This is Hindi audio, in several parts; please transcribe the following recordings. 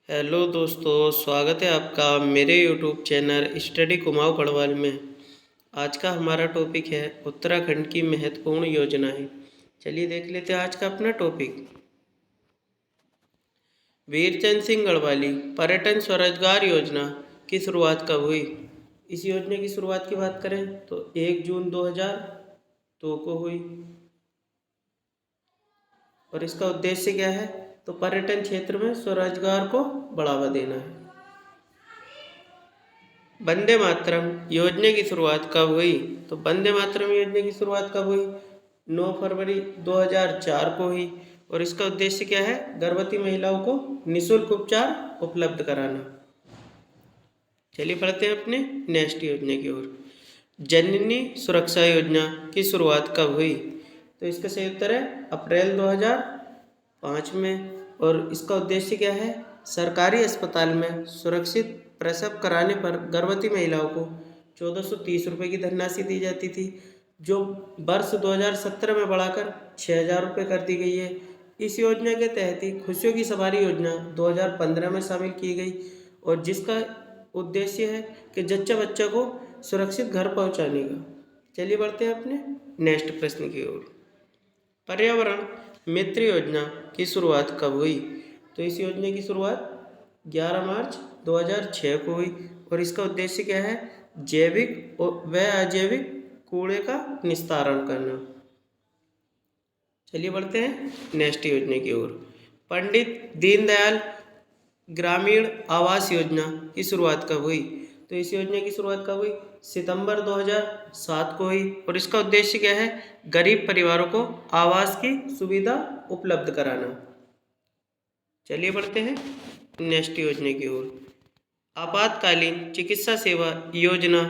हेलो दोस्तों, स्वागत है आपका मेरे YouTube channel study Kumaon Garhwal में। आज का हमारा टॉपिक है उत्तराखंड की महत्वपूर्ण योजनाएं। चलिए देख लेते हैं आज का अपना टॉपिक। वीरचंद सिंह गढ़वाली पर्यटन स्वरोजगार योजना की शुरुआत कब हुई? इस योजना की शुरुआत की बात करें तो 1 जून 2002 को हुई। और इसका उद्देश्य क्या है? तो पर्यटन क्षेत्र में स्वरोजगार को बढ़ावा देना है। वंदे मातरम योजना की शुरुआत कब हुई? तो वंदे मातरम योजना की शुरुआत कब हुई? 9 फरवरी 2004 को हुई। और इसका उद्देश्य क्या है? गर्भवती महिलाओं को निःशुल्क उपचार उपलब्ध कराना। चलिए पढ़ते हैं अपने नेक्स्ट योजना की ओर। जननी सुरक्षा योजना की शुरुआत कब हुई? तो इसका सही उत्तर है अप्रैल 2005 में। और इसका उद्देश्य क्या है? सरकारी अस्पताल में सुरक्षित प्रसव कराने पर गर्भवती महिलाओं को 1430 रुपये की धनराशि दी जाती थी, जो वर्ष 2017 में बढ़ाकर 6000 रुपये कर दी गई है। इस योजना के तहत ही खुशियों की सवारी योजना 2015 में शामिल की गई, और जिसका उद्देश्य है कि जच्चा बच्चा को सुरक्षित घर पहुंचाने का। चलिए बढ़ते हैं अपने नेक्स्ट प्रश्न की ओर। पर्यावरण मित्र योजना की शुरुआत कब हुई? तो इस योजना की शुरुआत 11 मार्च 2006 को हुई। और इसका उद्देश्य क्या है? जैविक व अजैविक कूड़े का निस्तारण करना। चलिए बढ़ते हैं नेक्स्ट योजना की ओर। पंडित दीनदयाल ग्रामीण आवास योजना की शुरुआत कब हुई? तो इस योजना की शुरुआत कब हुई? सितंबर 2007 को हुई। और इसका उद्देश्य क्या है? गरीब परिवारों को आवास की सुविधा उपलब्ध कराना। चलिए बढ़ते हैं नेक्स्ट योजना की ओर। आपातकालीन चिकित्सा सेवा योजना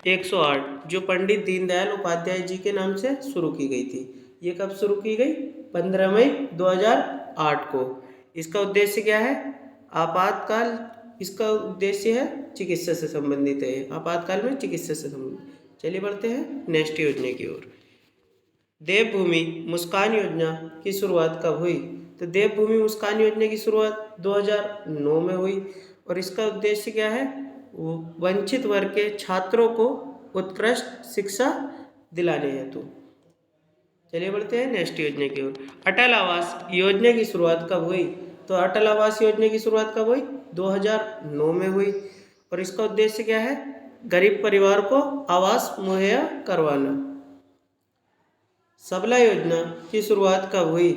108 जो पंडित दीनदयाल उपाध्याय जी के नाम से शुरू की गई थी, ये कब शुरू की गई? 15 मई 2008 को। इसका उद्देश्य क्या है? आपातकाल इसका उद्देश्य है चिकित्सा से संबंधित है, आपातकाल में चिकित्सा से संबंधित। चलिए बढ़ते हैं नेक्स्ट योजना की ओर। देवभूमि मुस्कान योजना की शुरुआत कब हुई? तो देवभूमि मुस्कान योजना की शुरुआत 2009 में हुई। और इसका उद्देश्य क्या है? वंचित वर्ग के छात्रों को उत्कृष्ट शिक्षा दिलाने हेतु। चलिए बढ़ते हैं नेक्स्ट योजना की ओर। अटल आवास योजना की शुरुआत कब हुई? तो अटल आवास योजना की शुरुआत कब हुई? 2009 में हुई। और इसका उद्देश्य क्या है? गरीब परिवार को आवास मुहैया करवाना। सबला योजना की शुरुआत कब हुई?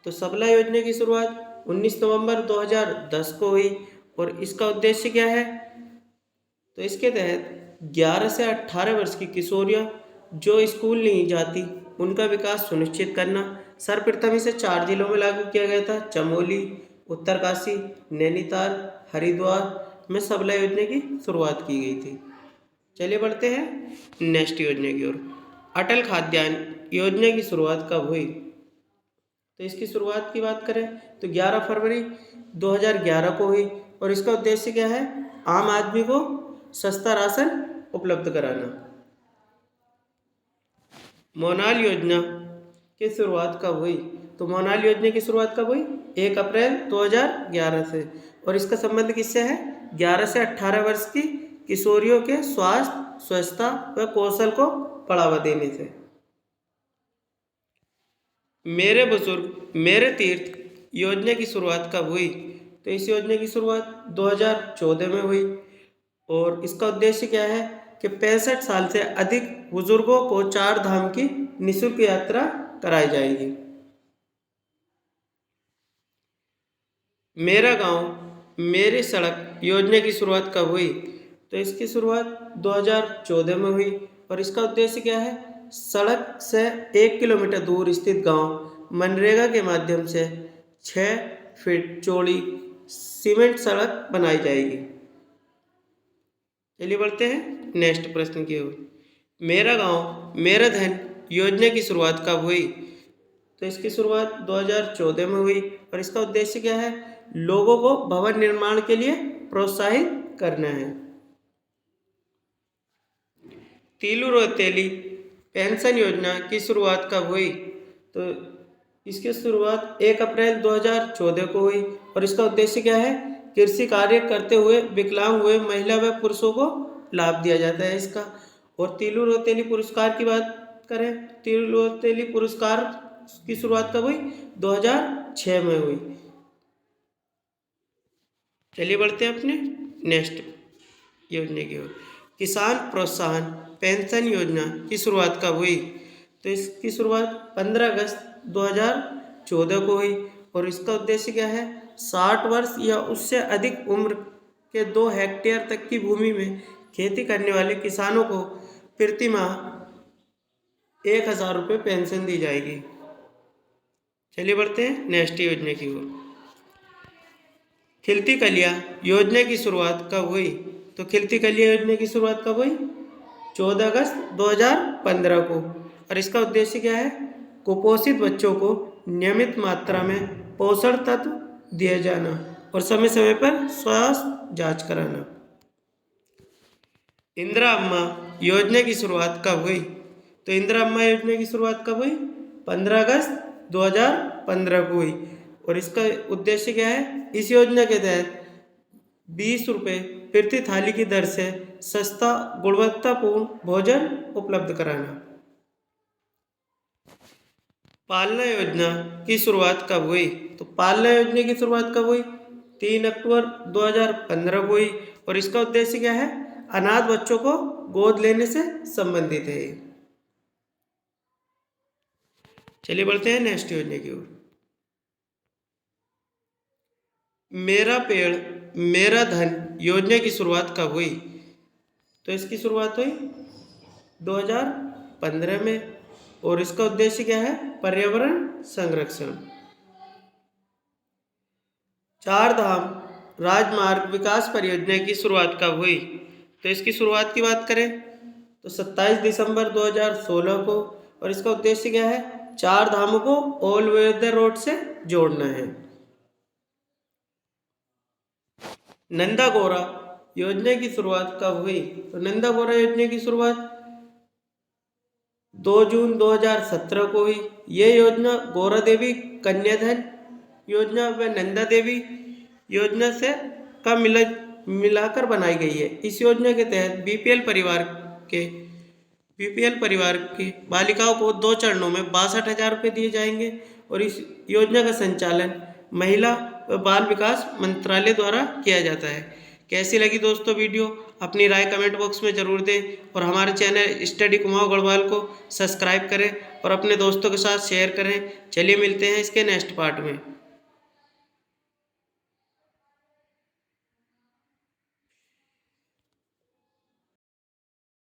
तो सबला योजना की शुरुआत 19 नवंबर 2010 को हुई। और इसका उद्देश्य क्या है? तो इसके तहत 11 से 18 वर्ष की किशोरियां जो स्कूल नहीं जाती उनका विकास सुनिश्चित करना। सर्वप्रथम इसे 4 जिलों में लागू किया गया था, चमोली, उत्तरकाशी, नैनीताल, हरिद्वार में सबला योजना की शुरुआत की गई थी। चलिए बढ़ते हैं नेक्स्ट योजना की ओर। अटल खाद्यान्न योजना की शुरुआत कब हुई? तो इसकी शुरुआत की बात करें तो 11 फरवरी 2011 को हुई। और इसका उद्देश्य क्या है? आम आदमी को सस्ता राशन उपलब्ध कराना। मोनाल योजना की शुरुआत कब हुई? तो मोनाल योजना की शुरुआत कब हुई? 1 अप्रैल 2011 से। और इसका संबंध किससे है? 11 से 18 वर्ष की किशोरियों के स्वास्थ्य, स्वच्छता व कौशल को बढ़ावा देने से। मेरे बुजुर्ग मेरे तीर्थ योजना की शुरुआत कब हुई? तो इस योजना की शुरुआत 2014 में हुई। और इसका उद्देश्य क्या है? कि 65 साल से अधिक बुजुर्गों को 4 धाम की निःशुल्क यात्रा कराई जाएगी। मेरा गांव मेरी सड़क योजना की शुरुआत कब हुई? तो इसकी शुरुआत 2014 में हुई। और इसका उद्देश्य क्या है? सड़क से 1 किलोमीटर दूर स्थित गांव मनरेगा के माध्यम से 6 फीट चौड़ी सीमेंट सड़क बनाई जाएगी। चलिए बढ़ते हैं नेक्स्ट प्रश्न की ओर। मेरा गांव मेरा धन योजना की शुरुआत कब हुई? तो इसकी शुरुआत 2014 में हुई। और इसका उद्देश्य क्या है? लोगों को भवन निर्माण के लिए प्रोत्साहित करना है। तीलू रोतेली पेंशन योजना की शुरुआत कब हुई? तो इसकी शुरुआत 1 अप्रैल 2014 को हुई। और इसका उद्देश्य क्या है? कृषि कार्य करते हुए विकलांग हुए महिला व पुरुषों को लाभ दिया जाता है इसका। और तीलू रौतेली पुरस्कार की बात करें, तीलू रौतेली पुरस्कार की शुरुआत कब हुई? 2006 में हुई। चलिए बढ़ते हैं अपने नेक्स्ट योजना की ओर। किसान प्रोत्साहन पेंशन योजना की शुरुआत कब हुई? तो इसकी शुरुआत 15 अगस्त 2014 को हुई। और इसका उद्देश्य क्या है? 60 वर्ष या उससे अधिक उम्र के 2 हेक्टेयर तक की भूमि में खेती करने वाले किसानों को प्रति माह 1000 रुपये पेंशन दी जाएगी। चलिए बढ़ते हैं नेक्स्ट योजना की ओर। खिलती कलियां योजना की शुरुआत कब हुई? तो खिलती कलियां योजना की शुरुआत कब हुई? 14 अगस्त 2015 को। और इसका उद्देश्य क्या है? कुपोषित बच्चों को नियमित मात्रा में पोषण तत्व दिया जाना और समय समय पर स्वास्थ्य जांच कराना। इंदिरा अम्मा योजना की शुरुआत कब हुई? तो इंदिरा अम्मा योजना की शुरुआत कब हुई? 15 अगस्त 2015 को हुई। और इसका उद्देश्य क्या है? इस योजना के तहत 20 रुपये प्रति थाली की दर से सस्ता गुणवत्तापूर्ण भोजन उपलब्ध कराना। पालना योजना की शुरुआत कब हुई? तो पालना योजना की शुरुआत कब हुई? 3 अक्टूबर 2015 को हुई। और इसका उद्देश्य क्या है? अनाथ बच्चों को गोद लेने से संबंधित है। चलिए बढ़ते हैं नेक्स्ट योजना की ओर। मेरा पेड़ मेरा धन योजना की शुरुआत कब हुई? तो इसकी शुरुआत हुई 2015 में। और इसका उद्देश्य क्या है? पर्यावरण संरक्षण। चार धाम राजमार्ग विकास परियोजना की शुरुआत कब हुई? तो इसकी शुरुआत की बात करें तो 27 दिसंबर 2016 को। और इसका उद्देश्य क्या है? 4 धामों को ऑल वेदर रोड से जोड़ना है। नंदा गौरा योजना की शुरुआत कब हुई? तो नंदा गौरा योजना की शुरुआत 2 जून 2017 को हुई। यह योजना गौरा देवी कन्याधन योजना व नंदा देवी योजना से का मिलाकर बनाई गई है। इस योजना के तहत बीपीएल परिवार की बालिकाओं को 2 चरणों में 62,000 रुपये दिए जाएंगे। और इस योजना का संचालन महिला व बाल विकास मंत्रालय द्वारा किया जाता है। कैसी लगी दोस्तों वीडियो? अपनी राय कमेंट बॉक्स में ज़रूर दें। और हमारे चैनल स्टडी कुमाऊं गढ़वाल को सब्सक्राइब करें और अपने दोस्तों के साथ शेयर करें। चलिए मिलते हैं इसके नेक्स्ट पार्ट में।